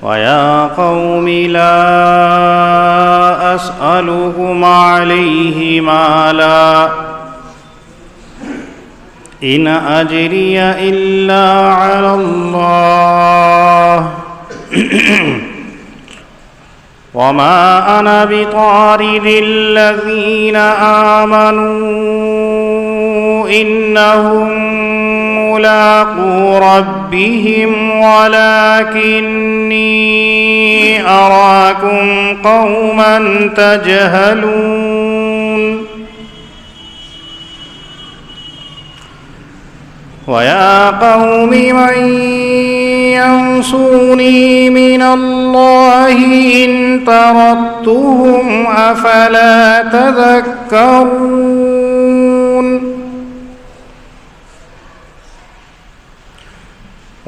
وَيَا قَوْمِ لَا أَسْأَلُكُمْ عَلَيْهِ مَالًا إِنْ أَجْرِيَ إِلَّا عَلَى اللَّهِ وَمَا أَنَا بِطَارِدِ الَّذِينَ آمَنُوا إِنَّهُمْ مُلَاقُو رَبِّهِمْ وَلَكِنِّي أَرَاكُمْ قَوْمًا تَجْهَلُونَ وَيَا قَوْمِ مَنْ يَنْصُرُنِي مِنَ اللَّهِ إِنْ طَرَدتُّهُمْ أَفَلَا تَذَكَّرُونَ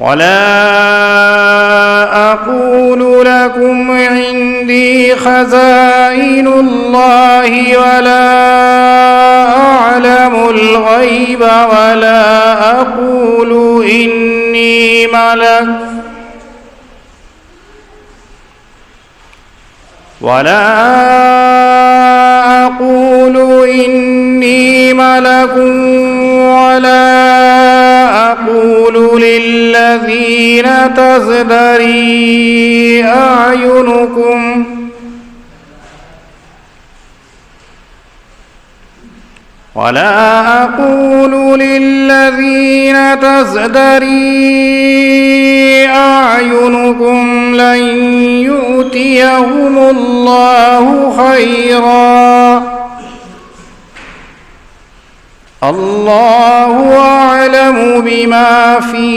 وَلَا أَقُولُ لَكُمْ عِنْدِي خَزَائِنُ اللَّهِ وَلَا أَعْلَمُ الْغَيْبَ وَلَا أَقُولُ إِنِّي مَلَكٌ ولا أقول للذين تزدري أعينكم لن يؤتيهم الله خيرا الله أعلم بما في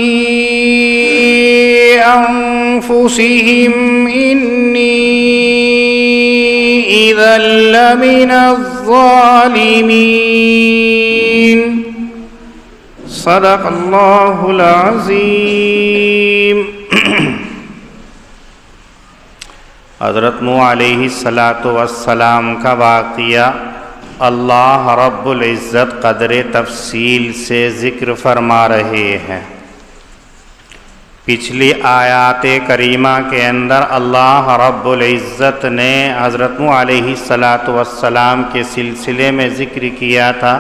أنفسهم إني إذا لمن الظالمين صدق اللہ العظیم۔ حضرت نوح علیہ السلام کا واقعہ اللہ رب العزت قدر تفصیل سے ذکر فرما رہے ہیں۔ پچھلی آیات کریمہ کے اندر اللہ رب العزت نے حضرت نوح علیہ السلام کے سلسلے میں ذکر کیا تھا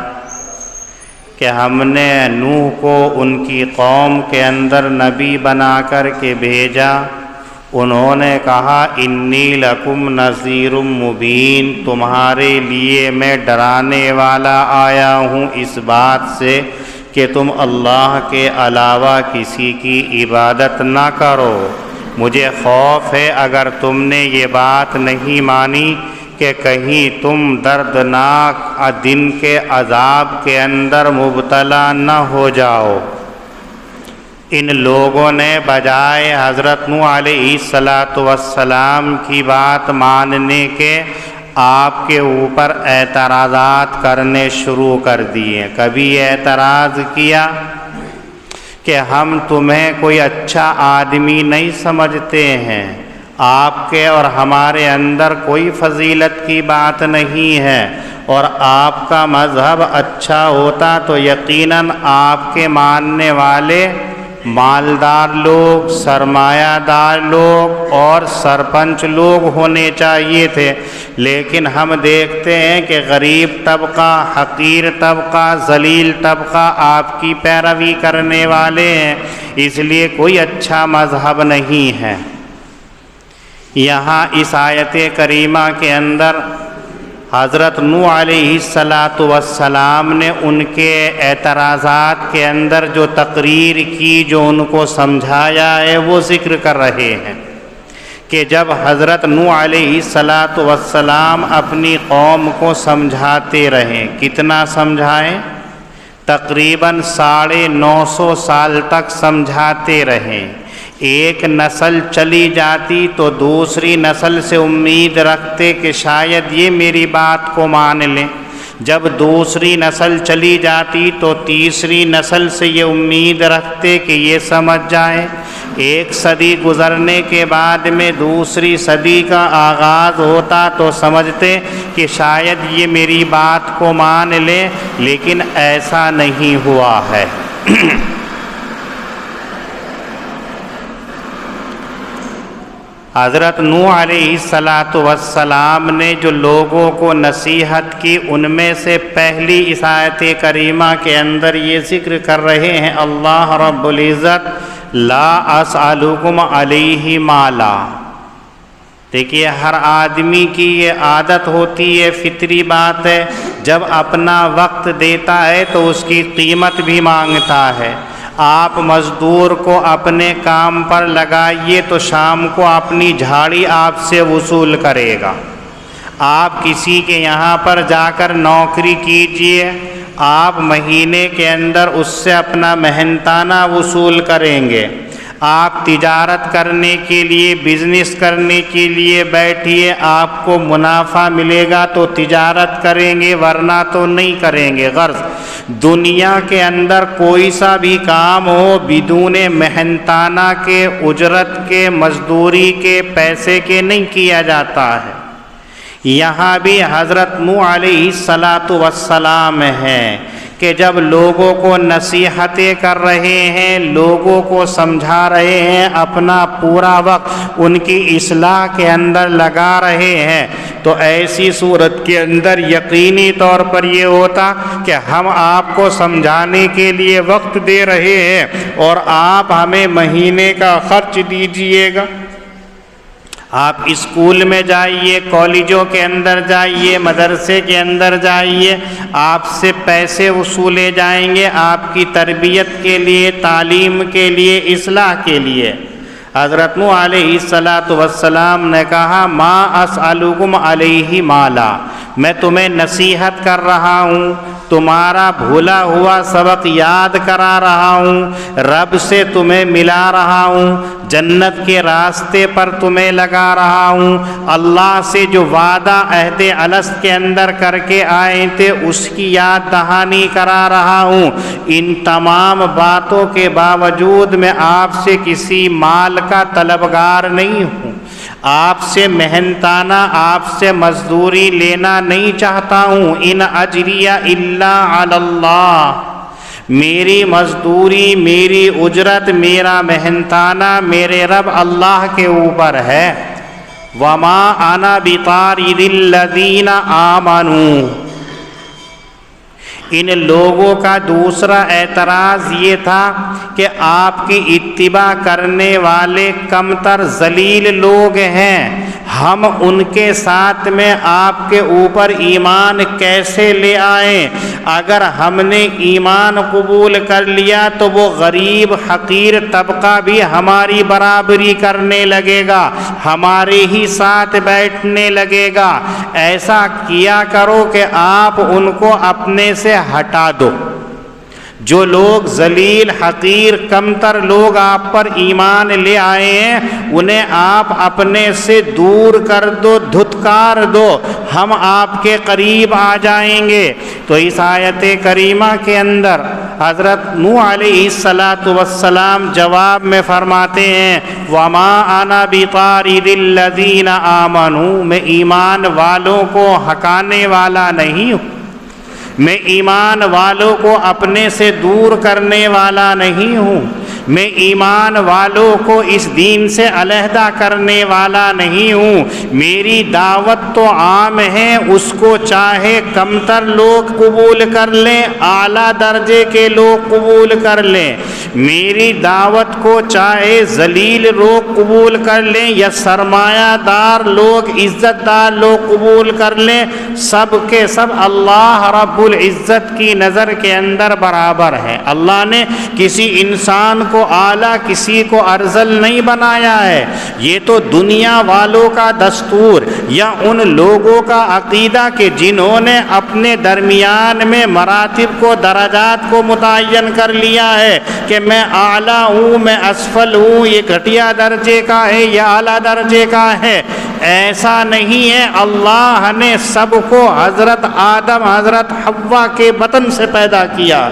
کہ ہم نے نوح کو ان کی قوم کے اندر نبی بنا کر کے بھیجا۔ انہوں نے کہا انی لکم نذیر مبین، تمہارے لیے میں ڈرانے والا آیا ہوں اس بات سے کہ تم اللہ کے علاوہ کسی کی عبادت نہ کرو۔ مجھے خوف ہے اگر تم نے یہ بات نہیں مانی کہ کہیں تم دردناک دن کے عذاب کے اندر مبتلا نہ ہو جاؤ۔ ان لوگوں نے بجائے حضرت نوح علیہ السلام کی بات ماننے کے آپ کے اوپر اعتراضات کرنے شروع کر دیے۔ کبھی اعتراض کیا کہ ہم تمہیں کوئی اچھا آدمی نہیں سمجھتے ہیں، آپ کے اور ہمارے اندر کوئی فضیلت کی بات نہیں ہے، اور آپ کا مذہب اچھا ہوتا تو یقیناً آپ کے ماننے والے مالدار لوگ، سرمایہ دار لوگ اور سرپنچ لوگ ہونے چاہیے تھے، لیکن ہم دیکھتے ہیں کہ غریب طبقہ، حقیر طبقہ، ذلیل طبقہ آپ کی پیروی کرنے والے ہیں، اس لیے کوئی اچھا مذہب نہیں ہے۔ یہاں اس آیت کریمہ کے اندر حضرت نوح علیہ السلام نے ان کے اعتراضات کے اندر جو تقریر کی، جو ان کو سمجھایا ہے، وہ ذکر کر رہے ہیں کہ جب حضرت نوح علیہ السلام اپنی قوم کو سمجھاتے رہے، کتنا سمجھائیں؟ تقریباً 950 سال تک سمجھاتے رہے۔ ایک نسل چلی جاتی تو دوسری نسل سے امید رکھتے کہ شاید یہ میری بات کو مان لیں، جب دوسری نسل چلی جاتی تو تیسری نسل سے یہ امید رکھتے کہ یہ سمجھ جائیں۔ ایک صدی گزرنے کے بعد میں دوسری صدی کا آغاز ہوتا تو سمجھتے کہ شاید یہ میری بات کو مان لیں، لیکن ایسا نہیں ہوا ہے۔ حضرت نوح علیہ السلام نے جو لوگوں کو نصیحت کی، ان میں سے پہلی اس آیت کریمہ کے اندر یہ ذکر کر رہے ہیں اللہ رب العزت لا اسألکم علیہ مالا۔ دیکھیے ہر آدمی کی یہ عادت ہوتی ہے، فطری بات ہے، جب اپنا وقت دیتا ہے تو اس کی قیمت بھی مانگتا ہے۔ آپ مزدور کو اپنے کام پر لگائیے تو شام کو اپنی جھاڑی آپ سے وصول کرے گا۔ آپ کسی کے یہاں پر جا کر نوکری کیجئے، آپ مہینے کے اندر اس سے اپنا محنتانہ وصول کریں گے۔ آپ تجارت کرنے کے لیے، بزنس کرنے کے لیے بیٹھیے، آپ کو منافع ملے گا تو تجارت کریں گے، ورنہ تو نہیں کریں گے۔ غرض دنیا کے اندر کوئی سا بھی کام ہو بدون محنتانہ کے، اجرت کے، مزدوری کے، پیسے کے نہیں کیا جاتا ہے۔ یہاں بھی حضرت نوح علیہ السلام ہیں کہ جب لوگوں کو نصیحتیں کر رہے ہیں، لوگوں کو سمجھا رہے ہیں، اپنا پورا وقت ان کی اصلاح کے اندر لگا رہے ہیں، تو ایسی صورت کے اندر یقینی طور پر یہ ہوتا کہ ہم آپ کو سمجھانے کے لیے وقت دے رہے ہیں اور آپ ہمیں مہینے کا خرچ دیجئے گا۔ آپ اسکول میں جائیے، کالجوں کے اندر جائیے، مدرسے کے اندر جائیے، آپ سے پیسے وصولے جائیں گے آپ کی تربیت کے لیے، تعلیم کے لیے، اصلاح کے لیے۔ حضرت نوح علیہ السلام نے کہا ما اسألکم علیہ مالا، میں تمہیں نصیحت کر رہا ہوں، تمہارا بھولا ہوا سبق یاد کرا رہا ہوں، رب سے تمہیں ملا رہا ہوں، جنت کے راستے پر تمہیں لگا رہا ہوں، اللہ سے جو وعدہ عہد الست کے اندر کر کے آئے تھے اس کی یاد دہانی کرا رہا ہوں۔ ان تمام باتوں کے باوجود میں آپ سے کسی مال کا طلبگار نہیں ہوں، آپ سے محنتانہ، آپ سے مزدوری لینا نہیں چاہتا ہوں۔ ان اجریہ الا علی اللہ، میری مزدوری، میری اجرت، میرا محنتانہ میرے رب اللہ کے اوپر ہے۔ وما انا بطارد الذین آمنوا، ان لوگوں کا دوسرا اعتراض یہ تھا کہ آپ کی اتباع کرنے والے کمتر ذلیل لوگ ہیں، ہم ان کے ساتھ میں آپ کے اوپر ایمان کیسے لے آئیں؟ اگر ہم نے ایمان قبول کر لیا تو وہ غریب حقیر طبقہ بھی ہماری برابری کرنے لگے گا، ہمارے ہی ساتھ بیٹھنے لگے گا۔ ایسا کیا کرو کہ آپ ان کو اپنے سے ہٹا دو۔ جو لوگ ذلیل حقیر کمتر لوگ آپ پر ایمان لے آئے ہیں انہیں آپ اپنے سے دور کر دو، دھتکار دو، ہم آپ کے قریب آ جائیں گے۔ تو اس آیت کریمہ کے اندر حضرت نوح علیہ السلام جواب میں فرماتے ہیں وما انا بطارد الذین آمنوا، میں ایمان والوں کو ہکانے والا نہیں ہوں، میں ایمان والوں کو اپنے سے دور کرنے والا نہیں ہوں، میں ایمان والوں کو اس دین سے علیحدہ کرنے والا نہیں ہوں۔ میری دعوت تو عام ہے، اس کو چاہے کمتر لوگ قبول کر لیں، اعلیٰ درجے کے لوگ قبول کر لیں، میری دعوت کو چاہے ذلیل لوگ قبول کر لیں یا سرمایہ دار لوگ، عزت دار لوگ قبول کر لیں، سب کے سب اللہ رب العزت کی نظر کے اندر برابر ہے۔ اللہ نے کسی انسان کو اعلیٰ، کسی کو ارذل نہیں بنایا ہے۔ یہ تو دنیا والوں کا دستور یا ان لوگوں کا عقیدہ کہ جنہوں نے اپنے درمیان میں مراتب کو، درجات کو متعین کر لیا ہے کہ میں اعلیٰ ہوں، میں اسفل ہوں، یہ گھٹیا درجے کا ہے، یہ اعلیٰ درجے کا ہے۔ ایسا نہیں ہے، اللہ نے سب کو حضرت آدم، حضرت حوا کے بطن سے پیدا کیا۔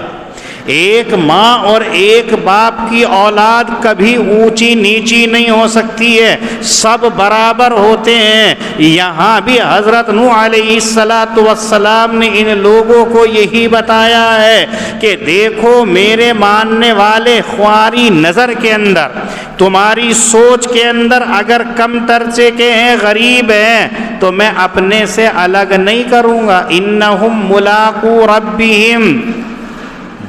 ایک ماں اور ایک باپ کی اولاد کبھی اونچی نیچی نہیں ہو سکتی ہے، سب برابر ہوتے ہیں۔ یہاں بھی حضرت نوح علیہ السلام نے ان لوگوں کو یہی بتایا ہے کہ دیکھو میرے ماننے والے، خواری نظر کے اندر، تمہاری سوچ کے اندر اگر کم درجے کے ہیں، غریب ہیں، تو میں اپنے سے الگ نہیں کروں گا۔ انہم ملاقو ربہم،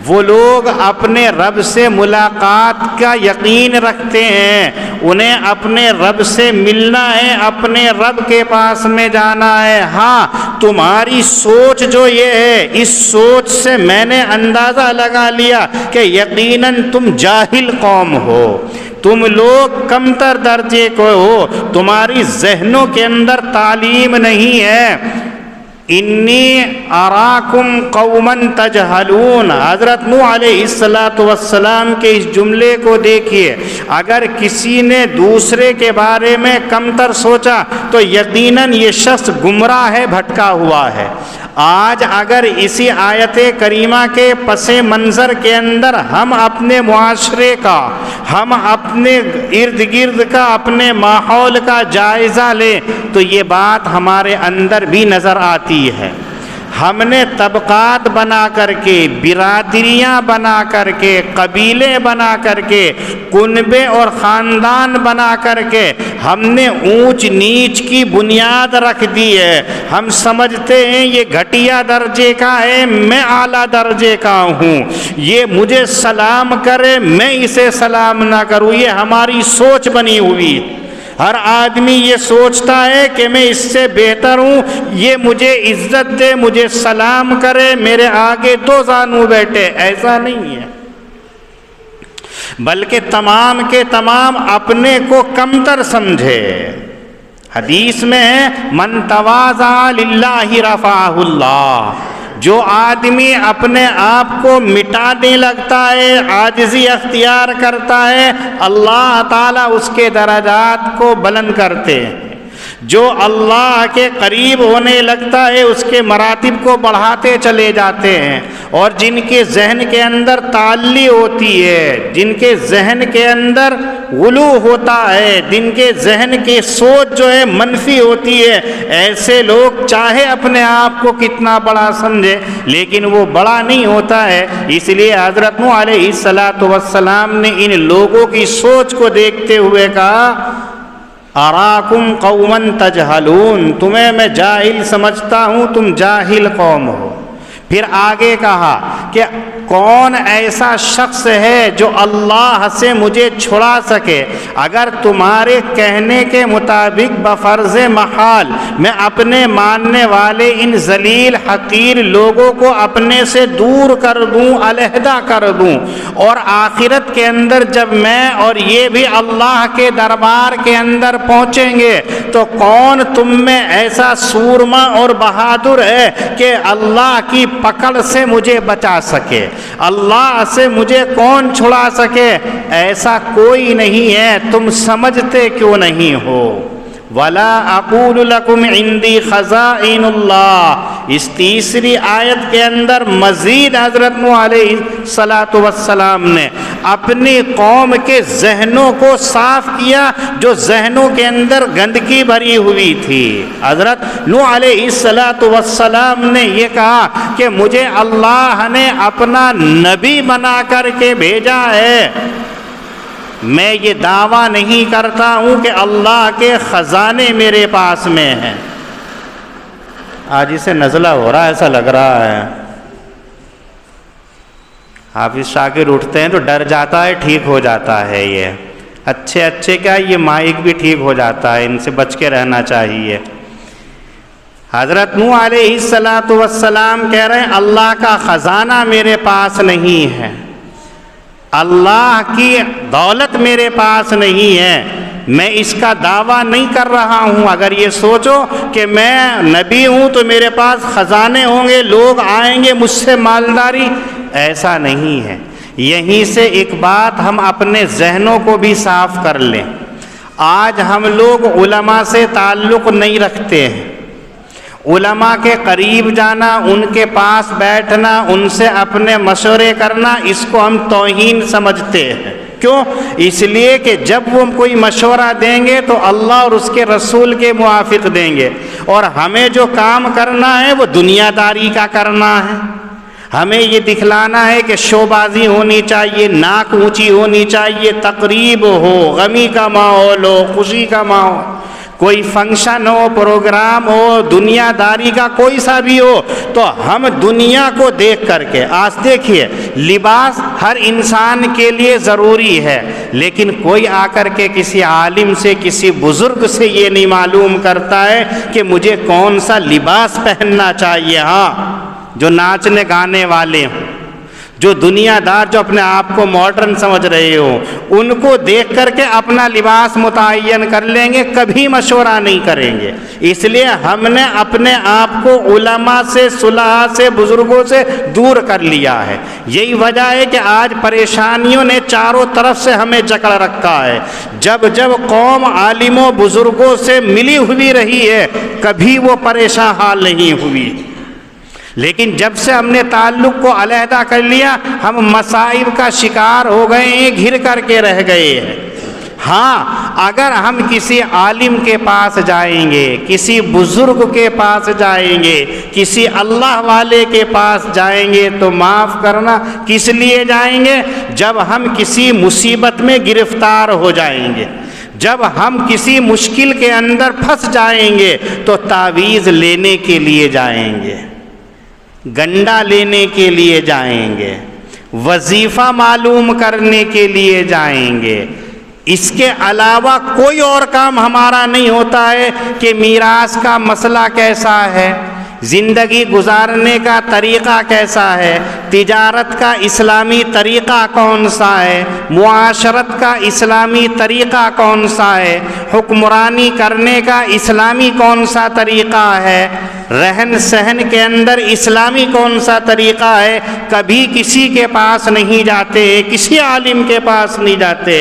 وہ لوگ اپنے رب سے ملاقات کا یقین رکھتے ہیں، انہیں اپنے رب سے ملنا ہے، اپنے رب کے پاس میں جانا ہے۔ ہاں تمہاری سوچ جو یہ ہے، اس سوچ سے میں نے اندازہ لگا لیا کہ یقیناً تم جاہل قوم ہو، تم لوگ کمتر درجے کو ہو، تمہاری ذہنوں کے اندر تعلیم نہیں ہے۔ انی اراکم قوما تجہلون، حضرت نوح علیہ السلام کے اس جملے کو دیکھیے، اگر کسی نے دوسرے کے بارے میں کمتر سوچا تو یقیناً یہ شخص گمراہ ہے، بھٹکا ہوا ہے۔ آج اگر اسی آیت کریمہ کے پس منظر کے اندر ہم اپنے معاشرے کا، ہم اپنے ارد گرد کا، اپنے ماحول کا جائزہ لیں تو یہ بات ہمارے اندر بھی نظر آتی ہے۔ ہم نے طبقات بنا کر کے، برادریاں بنا کر کے، قبیلے بنا کر کے، کنبے اور خاندان بنا کر کے ہم نے اونچ نیچ کی بنیاد رکھ دی ہے۔ ہم سمجھتے ہیں یہ گھٹیا درجے کا ہے، میں اعلیٰ درجے کا ہوں، یہ مجھے سلام کرے میں اسے سلام نہ کروں، یہ ہماری سوچ بنی ہوئی ہے۔ ہر آدمی یہ سوچتا ہے کہ میں اس سے بہتر ہوں، یہ مجھے عزت دے، مجھے سلام کرے، میرے آگے دو زانو بیٹھے۔ ایسا نہیں ہے، بلکہ تمام کے تمام اپنے کو کمتر سمجھے۔ حدیث میں ہے من تواضع للہ رفعہ اللہ، جو آدمی اپنے آپ کو مٹانے لگتا ہے، عاجزی اختیار کرتا ہے، اللہ تعالیٰ اس کے درجات کو بلند کرتے ہیں۔ جو اللہ کے قریب ہونے لگتا ہے اس کے مراتب کو بڑھاتے چلے جاتے ہیں، اور جن کے ذہن کے اندر تعلی ہوتی ہے، جن کے ذہن کے اندر غلو ہوتا ہے، جن کے ذہن کی سوچ جو ہے منفی ہوتی ہے، ایسے لوگ چاہے اپنے آپ کو کتنا بڑا سمجھے لیکن وہ بڑا نہیں ہوتا ہے۔ اس لیے حضرت نوح علیہ السلام نے ان لوگوں کی سوچ کو دیکھتے ہوئے کہا اراکم قوما تجہلون، تمہیں میں جاہل سمجھتا ہوں، تم جاہل قوم ہو۔ پھر آگے کہا کہ کون ایسا شخص ہے جو اللہ سے مجھے چھڑا سکے؟ اگر تمہارے کہنے کے مطابق بفرض محال میں اپنے ماننے والے ان ذلیل حقیر لوگوں کو اپنے سے دور کر دوں، علیحدہ کر دوں، اور آخرت کے اندر جب میں اور یہ بھی اللہ کے دربار کے اندر پہنچیں گے تو کون تم میں ایسا سورما اور بہادر ہے کہ اللہ کی پکڑ سے مجھے بچا سکے؟ اللہ سے مجھے کون چھڑا سکے؟ ایسا کوئی نہیں ہے، تم سمجھتے کیوں نہیں ہو؟ وَلَا أَقُولُ لَكُمْ عِنْدِي خَزَائِنُ اللَّهِ، اس تیسری آیت کے اندر مزید حضرت نوح علیہ السلام نے اپنی قوم کے ذہنوں کو صاف کیا جو ذہنوں کے اندر گندگی بھری ہوئی تھی۔ حضرت نوح علیہ السلام نے یہ کہا کہ مجھے اللہ نے اپنا نبی بنا کر کے بھیجا ہے، میں یہ دعویٰ نہیں کرتا ہوں کہ اللہ کے خزانے میرے پاس میں ہیں۔ آج اسے نزلہ ہو رہا ہے، ایسا لگ رہا ہے۔ حافظ شاکر اٹھتے ہیں تو ڈر جاتا ہے، ٹھیک ہو جاتا ہے۔ یہ اچھے کیا، یہ مائک بھی ٹھیک ہو جاتا ہے، ان سے بچ کے رہنا چاہیے۔ حضرت نوح علیہ السلام کہہ رہے ہیں اللہ کا خزانہ میرے پاس نہیں ہے، اللہ کی دولت میرے پاس نہیں ہے، میں اس کا دعویٰ نہیں کر رہا ہوں۔ اگر یہ سوچو کہ میں نبی ہوں تو میرے پاس خزانے ہوں گے، لوگ آئیں گے مجھ سے مالداری، ایسا نہیں ہے۔ یہیں سے ایک بات ہم اپنے ذہنوں کو بھی صاف کر لیں۔ آج ہم لوگ علماء سے تعلق نہیں رکھتے ہیں، علماء کے قریب جانا، ان کے پاس بیٹھنا، ان سے اپنے مشورے کرنا، اس کو ہم توہین سمجھتے ہیں۔ کیوں؟ اس لیے کہ جب وہ کوئی مشورہ دیں گے تو اللہ اور اس کے رسول کے موافق دیں گے، اور ہمیں جو کام کرنا ہے وہ دنیا داری کا کرنا ہے۔ ہمیں یہ دکھلانا ہے کہ شو بازی ہونی چاہیے، ناک اونچی ہونی چاہیے، تقریب ہو، غمی کا ماحول ہو، خوشی کا ماحول، کوئی فنکشن ہو، پروگرام ہو، دنیا داری کا کوئی سا بھی ہو، تو ہم دنیا کو دیکھ کر کے، آج دیکھیے لباس ہر انسان کے لیے ضروری ہے، لیکن کوئی آ کر کے کسی عالم سے، کسی بزرگ سے یہ نہیں معلوم کرتا ہے کہ مجھے کون سا لباس پہننا چاہیے۔ ہاں، جو ناچنے گانے والے ہوں، جو دنیا دار، جو اپنے آپ کو ماڈرن سمجھ رہے ہو، ان کو دیکھ کر کے اپنا لباس متعین کر لیں گے، کبھی مشورہ نہیں کریں گے۔ اس لیے ہم نے اپنے آپ کو علماء سے، صلحاء سے، بزرگوں سے دور کر لیا ہے۔ یہی وجہ ہے کہ آج پریشانیوں نے چاروں طرف سے ہمیں جکڑ رکھا ہے۔ جب جب قوم عالموں بزرگوں سے ملی ہوئی رہی ہے، کبھی وہ پریشان حال نہیں ہوئی، لیکن جب سے ہم نے تعلق کو علیحدہ کر لیا، ہم مصائب کا شکار ہو گئے ہیں، گھر کر کے رہ گئے ہیں۔ ہاں، اگر ہم کسی عالم کے پاس جائیں گے، کسی بزرگ کے پاس جائیں گے، کسی اللہ والے کے پاس جائیں گے، تو معاف کرنا کس لیے جائیں گے؟ جب ہم کسی مصیبت میں گرفتار ہو جائیں گے، جب ہم کسی مشکل کے اندر پھنس جائیں گے، تو تعویذ لینے کے لیے جائیں گے، گنڈا لینے کے لیے جائیں گے، وظیفہ معلوم کرنے کے لیے جائیں گے۔ اس کے علاوہ کوئی اور کام ہمارا نہیں ہوتا ہے کہ میراث کا مسئلہ کیسا ہے، زندگی گزارنے کا طریقہ کیسا ہے، تجارت کا اسلامی طریقہ کون سا ہے، معاشرت کا اسلامی طریقہ کون سا ہے، حکمرانی کرنے کا اسلامی کون سا طریقہ ہے، رہن سہن کے اندر اسلامی کون سا طریقہ ہے۔ کبھی کسی کے پاس نہیں جاتے، کسی عالم کے پاس نہیں جاتے۔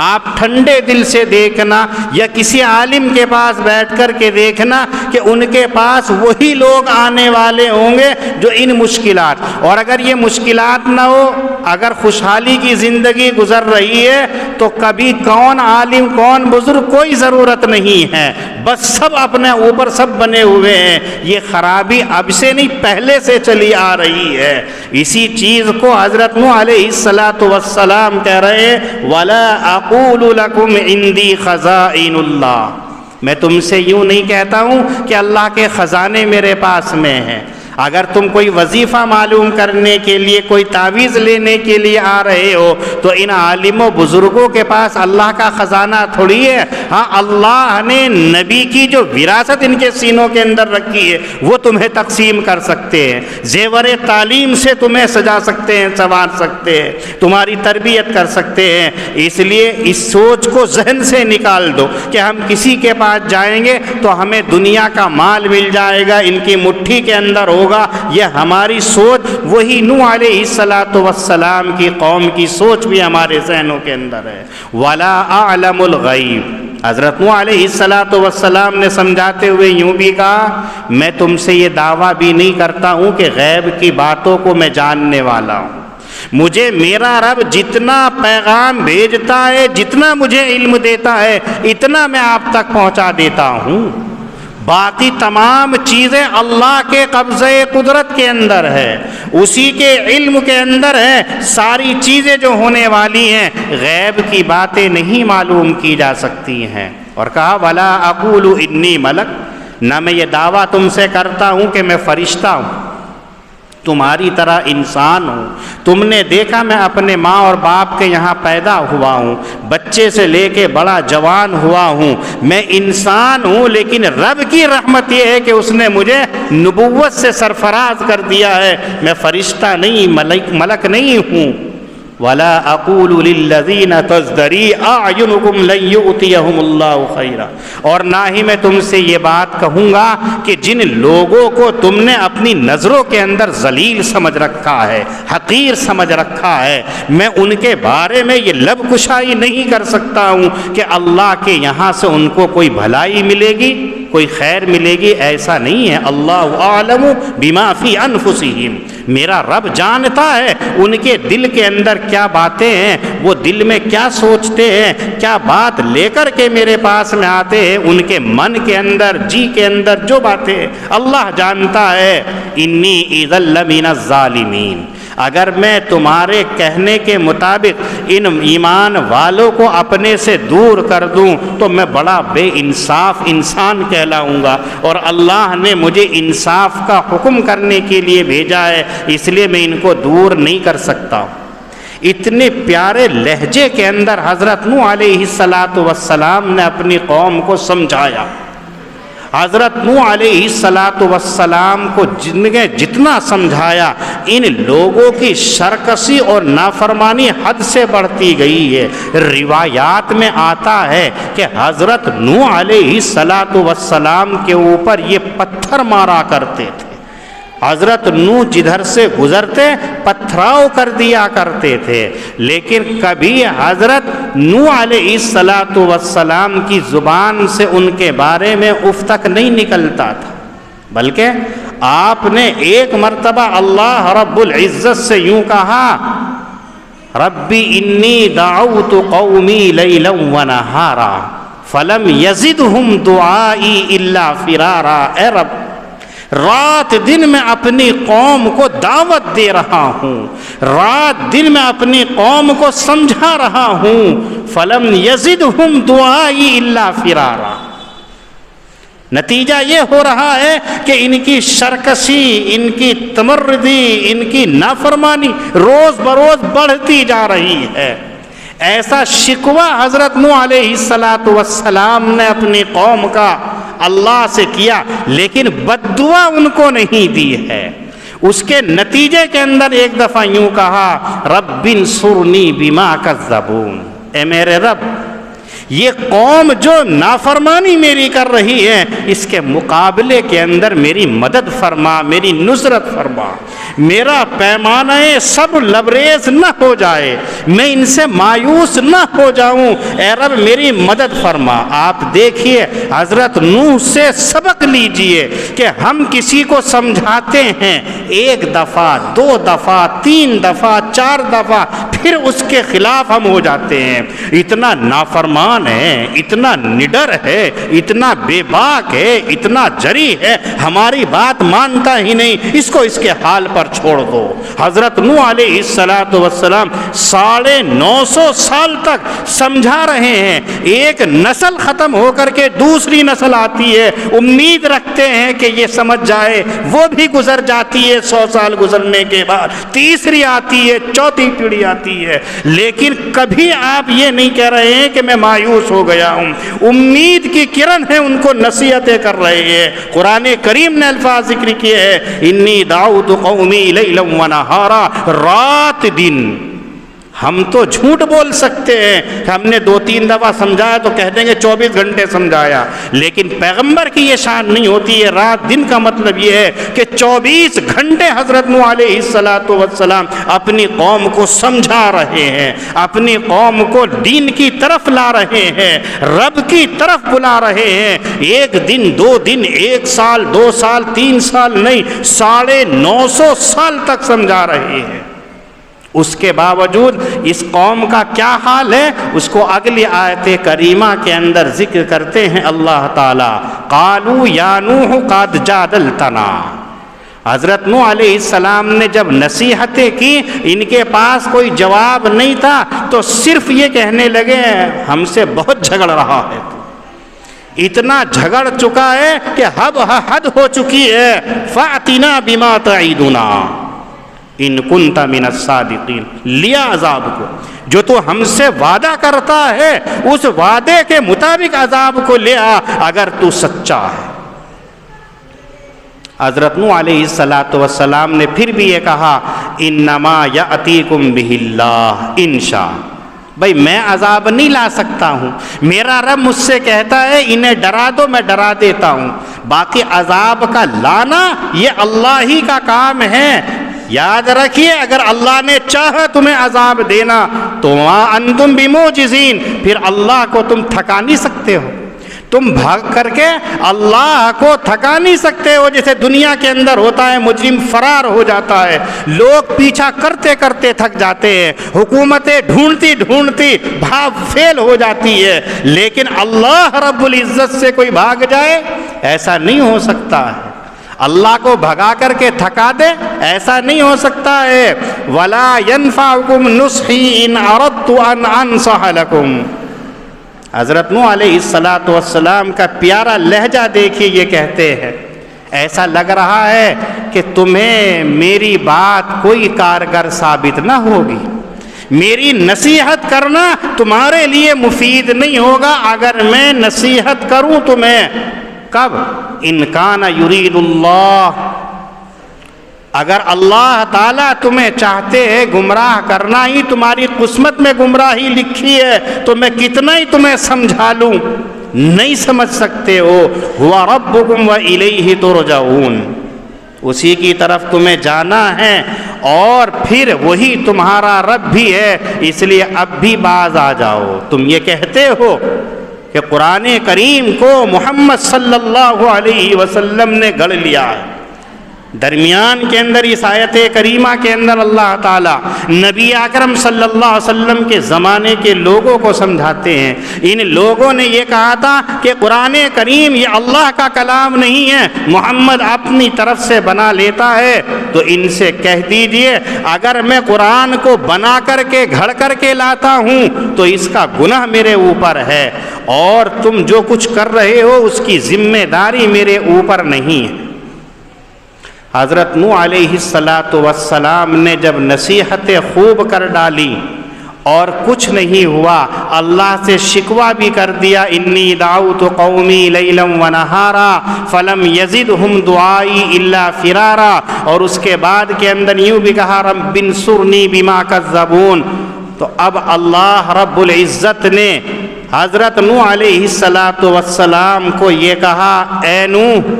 آپ ٹھنڈے دل سے دیکھنا، یا کسی عالم کے پاس بیٹھ کر کے دیکھنا کہ ان کے پاس وہی لوگ آنے والے ہوں گے جو ان مشکلات، اور اگر یہ مشکلات نہ ہو، اگر خوشحالی کی زندگی گزر رہی ہے، تو کبھی کون عالم، کون بزرگ، کوئی ضرورت نہیں ہے، بس سب اپنے اوپر سب بنے ہوئے ہیں۔ یہ خرابی اب سے نہیں، پہلے سے چلی آ رہی ہے۔ اسی چیز کو حضرت نوح علیہ السلام کہہ رہے ہیں، وَلَا أَقُولُ لَكُمْ عِنْدِي خَزَائِنُ اللَّهِ، میں تم سے یوں نہیں کہتا ہوں کہ اللہ کے خزانے میرے پاس میں ہیں۔ اگر تم کوئی وظیفہ معلوم کرنے کے لیے، کوئی تعویذ لینے کے لیے آ رہے ہو، تو ان عالم و بزرگوں کے پاس اللہ کا خزانہ تھوڑی ہے۔ ہاں، اللہ نے نبی کی جو وراثت ان کے سینوں کے اندر رکھی ہے، وہ تمہیں تقسیم کر سکتے ہیں، زیور تعلیم سے تمہیں سجا سکتے ہیں، سنوار سکتے ہیں، تمہاری تربیت کر سکتے ہیں۔ اس لیے اس سوچ کو ذہن سے نکال دو کہ ہم کسی کے پاس جائیں گے تو ہمیں دنیا کا مال مل جائے گا، ان کی مٹھی کے اندر ہوگا۔ یہ ہماری سوچ وہی نوح علیہ السلام کی قوم کی سوچ بھی ہمارے ذہنوں کے اندر ہے۔ وَلَا أَعْلَمُ الْغَيْبِ، حضرت نوح علیہ السلام نے سمجھاتے ہوئے یوں بھی کہا، میں تم سے یہ دعویٰ بھی نہیں کرتا ہوں کہ غیب کی باتوں کو میں جاننے والا ہوں۔ مجھے میرا رب جتنا پیغام بھیجتا ہے، جتنا مجھے علم دیتا ہے، اتنا میں آپ تک پہنچا دیتا ہوں۔ باقی تمام چیزیں اللہ کے قبضے قدرت کے اندر ہے، اسی کے علم کے اندر ہے۔ ساری چیزیں جو ہونے والی ہیں، غیب کی باتیں نہیں معلوم کی جا سکتی ہیں۔ اور کہا وَلَا أَقُولُ إِنِّي مَلَكٌ، نہ میں یہ دعویٰ تم سے کرتا ہوں کہ میں فرشتہ ہوں، تمہاری طرح انسان ہوں۔ تم نے دیکھا میں اپنے ماں اور باپ کے یہاں پیدا ہوا ہوں، بچے سے لے کے بڑا جوان ہوا ہوں، میں انسان ہوں، لیکن رب کی رحمت یہ ہے کہ اس نے مجھے نبوت سے سرفراز کر دیا ہے۔ میں فرشتہ نہیں، ملک نہیں ہوں۔ وَلَا أَقُولُ لِلَّذِينَ تَزْدَرِي أَعْيُنُكُمْ لَن يُؤْتِيَهُمُ اللَّهُ خَيْرًا، اور نہ ہی میں تم سے یہ بات کہوں گا کہ جن لوگوں کو تم نے اپنی نظروں کے اندر ذلیل سمجھ رکھا ہے، حقیر سمجھ رکھا ہے، میں ان کے بارے میں یہ لب کشائی نہیں کر سکتا ہوں کہ اللہ کے یہاں سے ان کو کوئی بھلائی ملے گی۔ کوئی خیر ملے گی ایسا نہیں ہے. اللہ اعلم بما فی انفسہم، میرا رب جانتا ہے ان کے دل کے اندر کیا باتیں ہیں، وہ دل میں کیا سوچتے ہیں، کیا بات لے کر کے میرے پاس میں آتے ہیں، ان کے من کے اندر جی کے اندر جو باتیں اللہ جانتا ہے. انی اذا لمن الظالمین، اگر میں تمہارے کہنے کے مطابق ان ایمان والوں کو اپنے سے دور کر دوں تو میں بڑا بے انصاف انسان کہلاؤں گا، اور اللہ نے مجھے انصاف کا حکم کرنے کے لیے بھیجا ہے، اس لیے میں ان کو دور نہیں کر سکتا. اتنے پیارے لہجے کے اندر حضرت نوح علیہ السلام نے اپنی قوم کو سمجھایا. حضرت نوح علیہ السلام کو جتنا سمجھایا، ان لوگوں کی سرکشی اور نافرمانی حد سے بڑھتی گئی ہے. روایات میں آتا ہے کہ حضرت نوح علیہ السلام کے اوپر یہ پتھر مارا کرتے تھے. حضرت نوح جدھر سے گزرتے پتھراؤ کر دیا کرتے تھے، لیکن کبھی حضرت نوح علیہ السلام کی زبان سے ان کے بارے میں اف تک نہیں نکلتا تھا، بلکہ آپ نے ایک مرتبہ اللہ رب العزت سے یوں کہا، ربی انی دعوت قومی لیلا ونہارا فلم یزدہم دعائی الا فرارا. اے رب، رات دن میں اپنی قوم کو دعوت دے رہا ہوں، رات دن میں اپنی قوم کو سمجھا رہا ہوں، فلم یزدہم دعائی الا فرارا. نتیجہ یہ ہو رہا ہے کہ ان کی سرکشی، ان کی تمردی، ان کی نافرمانی روز بروز بڑھتی جا رہی ہے. ایسا شکوہ حضرت نوح علیہ السلام نے اپنی قوم کا اللہ سے کیا، لیکن بد دعا ان کو نہیں دی ہے. اس کے نتیجے کے اندر ایک دفعہ یوں کہا، رب انصرنی بما کذبون، اے میرے رب، یہ قوم جو نافرمانی میری کر رہی ہے اس کے مقابلے کے اندر میری مدد فرما، میری نصرت فرما، میرا پیمانہ سب لبریز نہ ہو جائے، میں ان سے مایوس نہ ہو جاؤں، اے رب میری مدد فرما. آپ دیکھیے حضرت نوح سے سبق لیجئے کہ ہم کسی کو سمجھاتے ہیں ایک دفعہ، دو دفعہ، تین دفعہ، چار دفعہ، پھر اس کے خلاف ہم ہو جاتے ہیں. اتنا نافرمان ہے، اتنا نڈر ہے، اتنا بے باک ہے، اتنا جری ہے، ہماری بات مانتا ہی نہیں، اس کو اس کے حال پر چھوڑ دو. حضرت نوح علیہ السلام 950 سال تک سمجھا رہے ہیں. ایک نسل ختم ہو کر کے دوسری نسل آتی ہے، امید رکھتے ہیں کہ یہ سمجھ جائے، وہ بھی گزر جاتی ہے. 100 سال گزرنے کے بعد تیسری آتی ہے، چوتھی پیڑھی آتی ہے، لیکن کبھی آپ یہ نہیں کہہ رہے ہیں کہ میں مایوس ہو گیا ہوں. امید کی کرن ہے، ان کو نصیحتیں کر رہے ہیں. قرآن کریم نے الفاظ ذکر کیے ہیں، انی دعوت قومی لیلا ونہارا، رات دن. ہم تو جھوٹ بول سکتے ہیں کہ ہم نے 2-3 دفعہ سمجھایا تو کہہ دیں گے 24 گھنٹے سمجھایا، لیکن پیغمبر کی یہ شان نہیں ہوتی ہے. رات دن کا مطلب یہ ہے کہ 24 گھنٹے حضرت نوح علیہ السلام اپنی قوم کو سمجھا رہے ہیں، اپنی قوم کو دین کی طرف لا رہے ہیں، رب کی طرف بلا رہے ہیں. ایک دن، 2 دن، 1 سال، 2 سال، 3 سال نہیں، 950 سال تک سمجھا رہے ہیں. اس کے باوجود اس قوم کا کیا حال ہے اس کو اگلی آیت کریمہ کے اندر ذکر کرتے ہیں اللہ تعالی. قالوا یا نوح قد جادلتنا. حضرت نوح علیہ السلام نے جب نصیحتیں کی، ان کے پاس کوئی جواب نہیں تھا تو صرف یہ کہنے لگے ہم سے بہت جھگڑ رہا ہے، اتنا جھگڑ چکا ہے کہ حد ہو چکی ہے. فَأْتِنَا بِمَا تَعِدُنَا ان کنت من الصادقین. لیا عذاب کو، جو تو ہم سے وعدہ کرتا ہے اس وعدے کے مطابق عذاب کو لیا اگر تو سچا ہے. حضرت نوح علیہ السلام نے پھر بھی یہ کہا، انما یاتیکم بہ اللہ ان شاء. بھائی میں عذاب نہیں لا سکتا ہوں، میرا رب مجھ سے کہتا ہے انہیں ڈرا دو، میں ڈرا دیتا ہوں، باقی عذاب کا لانا یہ اللہ ہی کا کام ہے. یاد رکھیے اگر اللہ نے چاہا تمہیں عذاب دینا تو وَمَا أَنْتُمْ بِمُعْجِزِينَ، پھر اللہ کو تم تھکا نہیں سکتے ہو. تم بھاگ کر کے اللہ کو تھکا نہیں سکتے ہو، جیسے دنیا کے اندر ہوتا ہے مجرم فرار ہو جاتا ہے، لوگ پیچھا کرتے کرتے تھک جاتے ہیں، حکومتیں ڈھونڈتی ڈھونڈتی بھاگ فیل ہو جاتی ہے، لیکن اللہ رب العزت سے کوئی بھاگ جائے ایسا نہیں ہو سکتا ہے۔ اللہ کو بھگا کر کے تھکا دے ایسا نہیں ہو سکتا ہے۔ وَلَا يَنْفَعُكُمْ نُصْحِي إِنْ أَرَدْتُ أَنْ أَنْصَحَ لَكُمْ۔ حضرت نوح علیہ السلام کا پیارا لہجہ دیکھیے، یہ کہتے ہیں ایسا لگ رہا ہے کہ تمہیں میری بات کوئی کارگر ثابت نہ ہوگی، میری نصیحت کرنا تمہارے لیے مفید نہیں ہوگا اگر میں نصیحت کروں تمہیں۔ کب؟ ان کان یرید اللہ، اگر اللہ تعالیٰ تمہیں چاہتے ہیں گمراہ کرنا ہی تمہاری قسمت میں گمراہی لکھی ہے تو میں کتنا ہی تمہیں سمجھا لوں، نہیں سمجھ سکتے ہو۔ ہوا ربکم وإلیہ ترجعون، اسی کی طرف تمہیں جانا ہے اور پھر وہی تمہارا رب بھی ہے، اس لیے اب بھی باز آ جاؤ۔ تم یہ کہتے ہو کہ قرآن کریم کو محمد صلی اللہ علیہ وسلم نے گڑھ لیا ہے، درمیان کے اندر اس آیت کریمہ کے اندر اللہ تعالیٰ نبی اکرم صلی اللہ علیہ وسلم کے زمانے کے لوگوں کو سمجھاتے ہیں۔ ان لوگوں نے یہ کہا تھا کہ قرآن کریم یہ اللہ کا کلام نہیں ہے، محمد اپنی طرف سے بنا لیتا ہے، تو ان سے کہہ دیجئے اگر میں قرآن کو بنا کر کے گھڑ کر کے لاتا ہوں تو اس کا گناہ میرے اوپر ہے، اور تم جو کچھ کر رہے ہو اس کی ذمہ داری میرے اوپر نہیں ہے۔ حضرت نوح علیہ السلام نے جب نصیحتیں خوب کر ڈالی اور کچھ نہیں ہوا، اللہ سے شکوہ بھی کر دیا، انی دعوت قومی لیلا ونہارا فلم یزدہم دعائی الا فرارا، اور اس کے بعد کے اندر یوں بھی کہا رب انصرنی بما کذبون۔ تو اب اللہ رب العزت نے حضرت نوح علیہ السلام کو یہ کہا، اے نوح،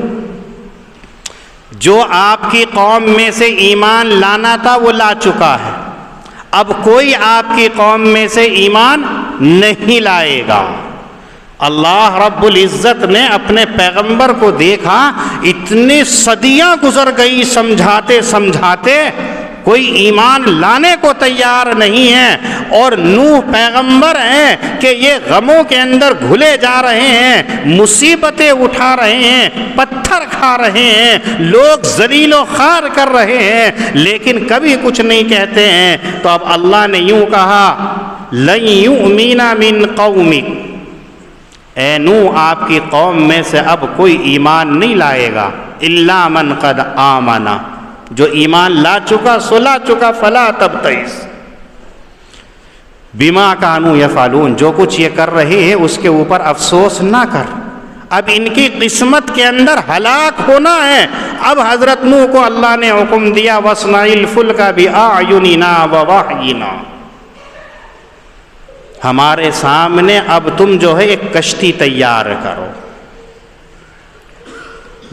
جو آپ کی قوم میں سے ایمان لانا تھا وہ لا چکا ہے، اب کوئی آپ کی قوم میں سے ایمان نہیں لائے گا۔ اللہ رب العزت نے اپنے پیغمبر کو دیکھا، اتنی صدیاں گزر گئی سمجھاتے سمجھاتے، کوئی ایمان لانے کو تیار نہیں ہے، اور نوح پیغمبر ہیں کہ یہ غموں کے اندر گھلے جا رہے ہیں، مصیبتیں اٹھا رہے ہیں، پتھر کھا رہے ہیں، لوگ ذلیل و خوار کر رہے ہیں، لیکن کبھی کچھ نہیں کہتے ہیں۔ تو اب اللہ نے یوں کہا لن یؤمن من قومک، اے نوح آپ کی قوم میں سے اب کوئی ایمان نہیں لائے گا، الا من قد آمن، جو ایمان لا چکا سو لا چکا، فلا تبتئس بما کانوا یفعلون، جو کچھ یہ کر رہے ہیں اس کے اوپر افسوس نہ کر، اب ان کی قسمت کے اندر ہلاک ہونا ہے۔ اب حضرت نوح کو اللہ نے حکم دیا واصنع الفلک بأعیننا ووحینا، ہمارے سامنے اب تم جو ہے ایک کشتی تیار کرو۔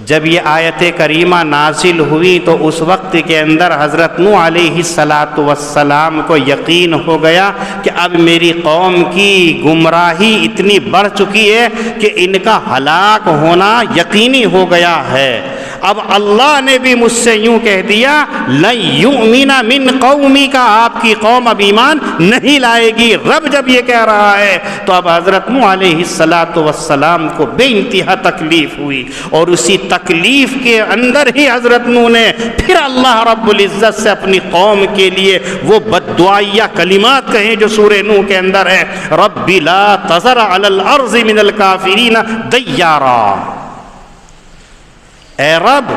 جب یہ آیت کریمہ نازل ہوئی تو اس وقت کے اندر حضرت نوح علیہ السلام کو یقین ہو گیا کہ اب میری قوم کی گمراہی اتنی بڑھ چکی ہے کہ ان کا ہلاک ہونا یقینی ہو گیا ہے۔ اب اللہ نے بھی مجھ سے یوں کہہ دیا لن یؤمن من قومی کا، آپ کی قوم اب ایمان نہیں لائے گی۔ رب جب یہ کہہ رہا ہے تو اب حضرت نوح علیہ السلام کو بے انتہا تکلیف ہوئی، اور اسی تکلیف کے اندر ہی حضرت نوح نے پھر اللہ رب العزت سے اپنی قوم کے لیے وہ بددعائیہ کلمات کہیں جو سورہ نوح کے اندر ہے، رب لا تذر علی الارض من الکافرین دیارا، اے رب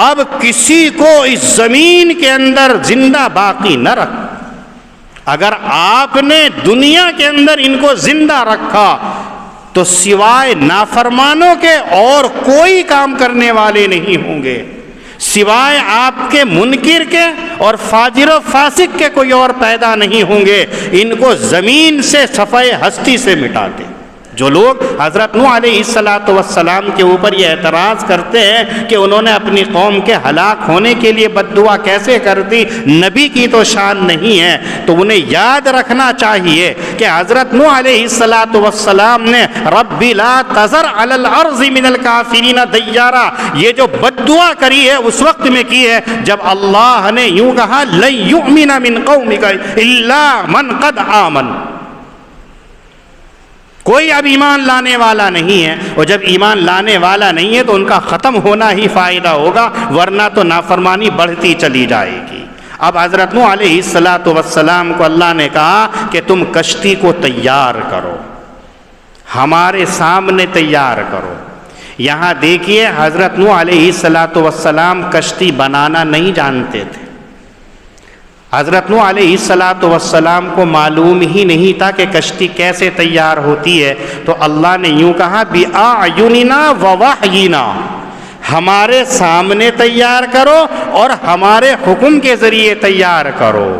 اب کسی کو اس زمین کے اندر زندہ باقی نہ رکھ۔ اگر آپ نے دنیا کے اندر ان کو زندہ رکھا تو سوائے نافرمانوں کے اور کوئی کام کرنے والے نہیں ہوں گے، سوائے آپ کے منکر کے اور فاجر و فاسق کے کوئی اور پیدا نہیں ہوں گے، ان کو زمین سے صفحہ ہستی سے مٹا دے۔ جو لوگ حضرت نوح علیہ السلام کے اوپر یہ اعتراض کرتے ہیں کہ انہوں نے اپنی قوم کے ہلاک ہونے کے لیے بد دعا کیسے کر دی، نبی کی تو شان نہیں ہے، تو انہیں یاد رکھنا چاہیے کہ حضرت نوح علیہ السلام نے رب لا تذر علی الارض من الکافرین دیارا یہ جو بد دعا کری ہے اس وقت میں کی ہے جب اللہ نے یوں کہا لن یؤمن من قومک الا من قد آمن، کوئی اب ایمان لانے والا نہیں ہے، اور جب ایمان لانے والا نہیں ہے تو ان کا ختم ہونا ہی فائدہ ہوگا، ورنہ تو نافرمانی بڑھتی چلی جائے گی۔ اب حضرت نوح علیہ السلام کو اللہ نے کہا کہ تم کشتی کو تیار کرو، ہمارے سامنے تیار کرو۔ یہاں دیکھیے حضرت نوح علیہ السلام کشتی بنانا نہیں جانتے تھے، حضرت نوح علیہ السلام کو معلوم ہی نہیں تھا کہ کشتی کیسے تیار ہوتی ہے، تو اللہ نے یوں کہا بِأَعْيُنِنَا وَوَحْيِنَا، ہمارے سامنے تیار کرو اور ہمارے حکم کے ذریعے تیار کرو۔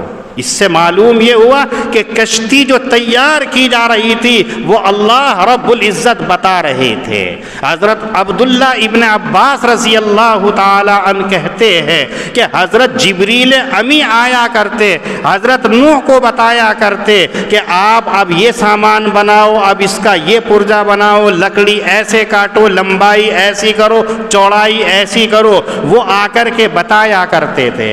اس سے معلوم یہ ہوا کہ کشتی جو تیار کی جا رہی تھی وہ اللہ رب العزت بتا رہے تھے۔ حضرت عبداللہ ابن عباس رضی اللہ تعالی عنہ کہتے ہیں کہ حضرت جبریل امی آیا کرتے، حضرت نوح کو بتایا کرتے کہ آپ اب یہ سامان بناؤ، اب اس کا یہ پرزہ بناؤ، لکڑی ایسے کاٹو، لمبائی ایسی کرو، چوڑائی ایسی کرو، وہ آ کر کے بتایا کرتے تھے۔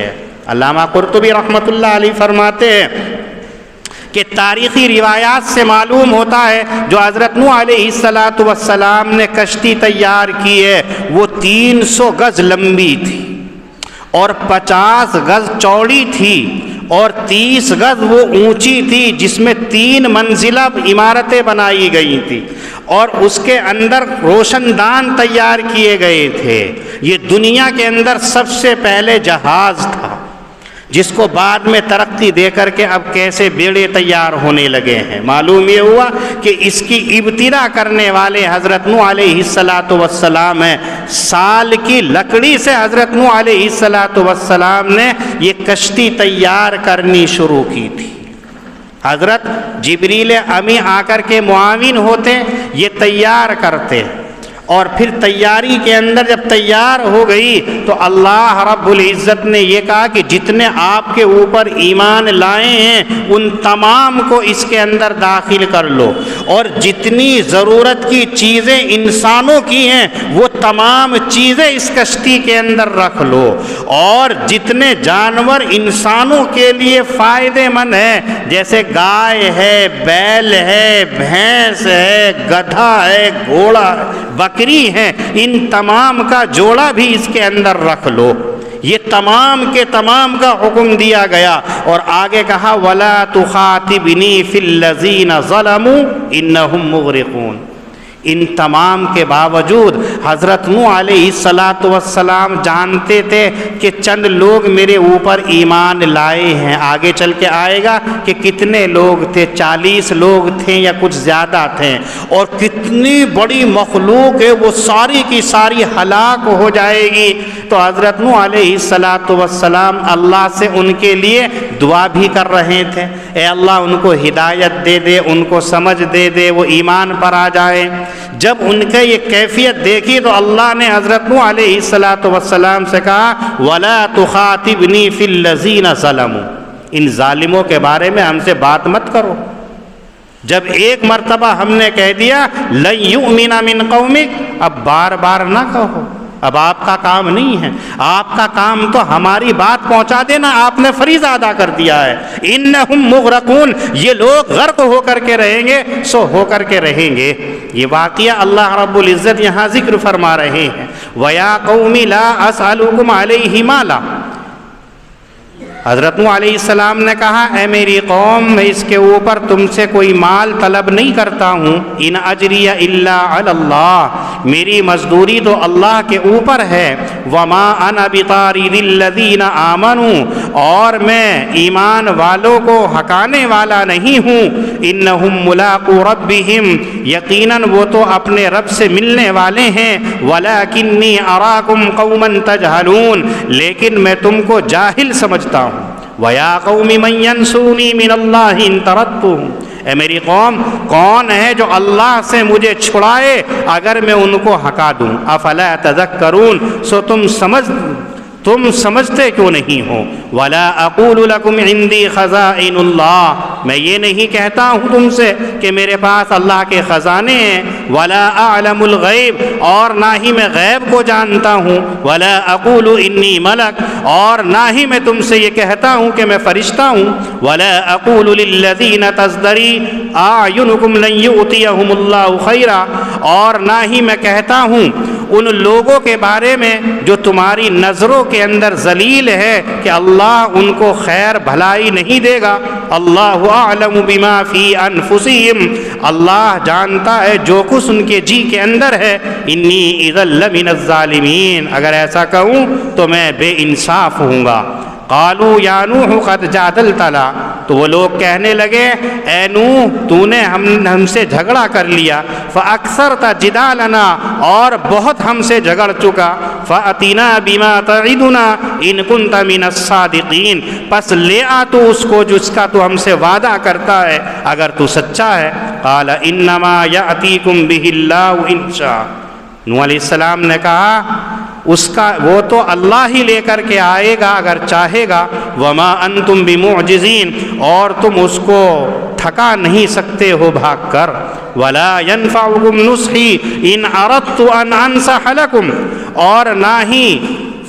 علامہ قرطبی رحمۃ اللہ علیہ فرماتے ہیں کہ تاریخی روایات سے معلوم ہوتا ہے جو حضرت نوح علیہ السلام نے کشتی تیار کی ہے وہ 300 گز لمبی تھی اور 50 گز چوڑی تھی اور 30 گز وہ اونچی تھی، جس میں 3 منزلہ عمارتیں بنائی گئی تھی اور اس کے اندر روشن دان تیار کیے گئے تھے۔ یہ دنیا کے اندر سب سے پہلے جہاز تھا، جس کو بعد میں ترقی دے کر کے اب کیسے بیڑے تیار ہونے لگے ہیں۔ معلوم یہ ہوا کہ اس کی ابتدا کرنے والے حضرت نوح علیہ السلام ہیں۔ سال کی لکڑی سے حضرت نوح علیہ السلام نے یہ کشتی تیار کرنی شروع کی تھی۔ حضرت جبریل امی آ کر کے معاون ہوتے، یہ تیار کرتے، اور پھر تیاری کے اندر جب تیار ہو گئی تو اللہ رب العزت نے یہ کہا کہ جتنے آپ کے اوپر ایمان لائے ہیں ان تمام کو اس کے اندر داخل کر لو، اور جتنی ضرورت کی چیزیں انسانوں کی ہیں وہ تمام چیزیں اس کشتی کے اندر رکھ لو، اور جتنے جانور انسانوں کے لیے فائدے مند ہیں جیسے گائے ہے، بیل ہے، بھینس ہے، گدھا ہے، گھوڑا بکری ہیں، ان تمام کا جوڑا بھی اس کے اندر رکھ لو۔ یہ تمام کے تمام کا حکم دیا گیا، اور آگے کہا وَلَا تُخَاطِبْنِي فِي الَّذِينَ ظَلَمُوا إِنَّهُمْ مُغْرِقُونَ۔ ان تمام کے باوجود حضرت نوح علیہ السلام جانتے تھے کہ چند لوگ میرے اوپر ایمان لائے ہیں، آگے چل کے آئے گا کہ کتنے لوگ تھے، 40 لوگ تھے یا کچھ زیادہ تھے، اور کتنی بڑی مخلوق ہے وہ ساری کی ساری ہلاک ہو جائے گی۔ تو حضرت نوح علیہ السلام اللہ سے ان کے لیے دعا بھی کر رہے تھے، اے اللہ ان کو ہدایت دے دے، ان کو سمجھ دے دے، وہ ایمان پر آ جائے۔ جب ان کا یہ کیفیت دیکھی تو اللہ نے حضرت نوح علیہ السلام سے کہا وَلَا تُخَاطِبْنِي فِي الَّذِينَ ظَلَمُوا، ان ظالموں کے بارے میں ہم سے بات مت کرو۔ جب ایک مرتبہ ہم نے کہہ دیا لَن يُؤْمِنَ مِن قَوْمِكَ، اب بار بار نہ کہو، اب آپ کا کام نہیں ہے، آپ کا کام تو ہماری بات پہنچا دینا، آپ نے فریضہ ادا کر دیا ہے۔ انہم مغرقون، یہ لوگ غرق ہو کر کے رہیں گے، سو ہو کر کے رہیں گے۔ یہ واقعہ اللہ رب العزت یہاں ذکر فرما رہے ہیں وَيَا قَوْمِ لَا أَسْأَلُكُمْ عَلَيْهِ مَالًا۔ حضرت نوح علیہ السلام نے کہا اے میری قوم میں اس کے اوپر تم سے کوئی مال طلب نہیں کرتا ہوں، ان اجریہ الا علی اللہ، میری مزدوری تو اللہ کے اوپر ہے، وما انا بطارد الذین آمنوا، اور میں ایمان والوں کو ہکانے والا نہیں ہوں، انہم ملاقو ربہم، یقیناً وہ تو اپنے رب سے ملنے والے ہیں، ولکنی اراکم قوما تجہلون، لیکن میں تم کو جاہل سمجھتا ہوں۔ وَيَا قَوْمِ مَنْ يَنْصُرُنِي مِنَ اللَّهِ إِنْ تَرَدتُّهُمْ، اے میری قوم کون ہے جو اللہ سے مجھے چھڑائے اگر میں ان کو ہٹا دوں؟ افلا تذکرون، سو تم سمجھتے کیوں نہیں ہو؟ ولا اقول لکم عندی خزائن اللہ، میں یہ نہیں کہتا ہوں تم سے کہ میرے پاس اللہ کے خزانے ہیں، ولا اعلم الغیب، اور نہ ہی میں غیب کو جانتا ہوں، ولا اقول انی ملک، اور نہ ہی میں تم سے یہ کہتا ہوں کہ میں فرشتہ ہوں، ولا اقول للذین تزدری اعینکم لن یؤتیہم اللہ خیرا، اور نہ ہی میں کہتا ہوں ان لوگوں کے بارے میں جو تمہاری نظروں کے اندر ذلیل ہے کہ اللہ ان کو خیر بھلائی نہیں دے گا۔ اللہ اعلم بما فی انفسہم، اللہ جانتا ہے جو کچھ ان کے جی کے اندر ہے۔ انی اذا لمن الظالمین، اگر ایسا کہوں تو میں بے انصاف ہوں گا۔ قالوا یا نوح قد جادلتنا، تو وہ لوگ کہنے لگے اے نوح تو نے ہم سے جھگڑا کر لیا، فاکثرت جدالنا، اور بہت ہم سے جھگڑ چکا، فاتنا بما تعدنا ان کنت من الصادقین، پس لے آ تو اس کو جس کا تو ہم سے وعدہ کرتا ہے اگر تو سچا ہے۔ قال انما یاتیکم بہ اللہ ان شاء، نوح علیہ السلام نے کہا وہ تو اللہ ہی لے کر کے آئے گا اگر چاہے گا، وما انتم بمعجزین، اور تم اس کو تھکا نہیں سکتے ہو بھاگ کر، ولا ينفعكم نصحی ان اردت ان انصح لكم، اور نہ ہی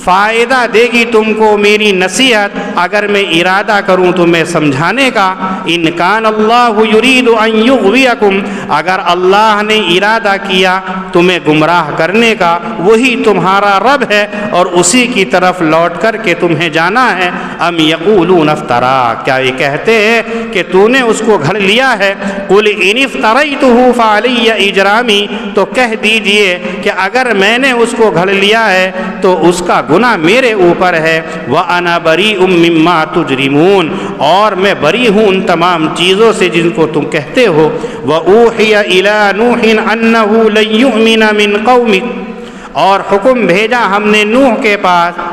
فائدہ دے گی تم کو میری نصیحت اگر میں ارادہ کروں تمہیں سمجھانے کا۔ ان کان اللہ یرید ان یغویکم، اگر اللہ نے ارادہ کیا تمہیں گمراہ کرنے کا، وہی تمہارا رب ہے اور اسی کی طرف لوٹ کر کے تمہیں جانا ہے۔ ام یقولون افترا، کیا یہ کہتے ہیں کہ تو نے اس کو گھڑ لیا ہے؟ قل ان افتریتہ فعلی اجرامی، تو کہہ دیجئے کہ اگر میں نے اس کو گھڑ لیا ہے تو اس کا گناہ میرے اوپر ہے، وَأَنَا بَرِيءٌ مِّمَّا تُجْرِمُونَ، اور میں بری ہوں ان تمام چیزوں سے جن کو تم کہتے ہو۔ وَأُوحِيَ إِلَىٰ نُوحٍ أَنَّهُ لَن يُؤْمِنَ مِن قَوْمِكَ، اور حکم بھیجا ہم نے نوح کے پاس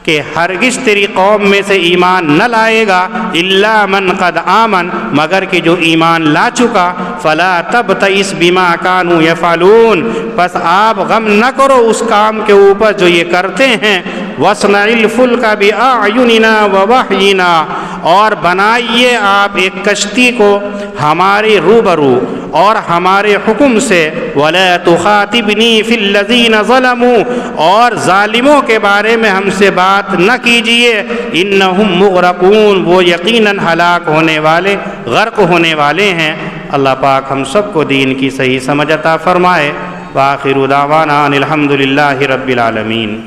کہ ہرگز تیری قوم میں سے ایمان نہ لائے گا، الا من قد آمن، مگر کہ جو ایمان لا چکا، فلا تبتئس بما كانوا يفعلون، پس آپ غم نہ کرو اس کام کے اوپر جو یہ کرتے ہیں، واصنع الفلک بأعیننا ووحینا، اور بنائیے آپ ایک کشتی کو ہمارے روبرو اور ہمارے حکم سے، ولا تخاطبنی فی الذین ظلموا، اور ظالموں کے بارے میں ہم سے بات نہ کیجیے، انہم مغرقون، وہ یقیناً ہلاک ہونے والے، غرق ہونے والے ہیں۔ اللہ پاک ہم سب کو دین کی صحیح سمجھ عطا فرمائے۔ وآخر دعوانا ان الحمد للہ رب العالمین۔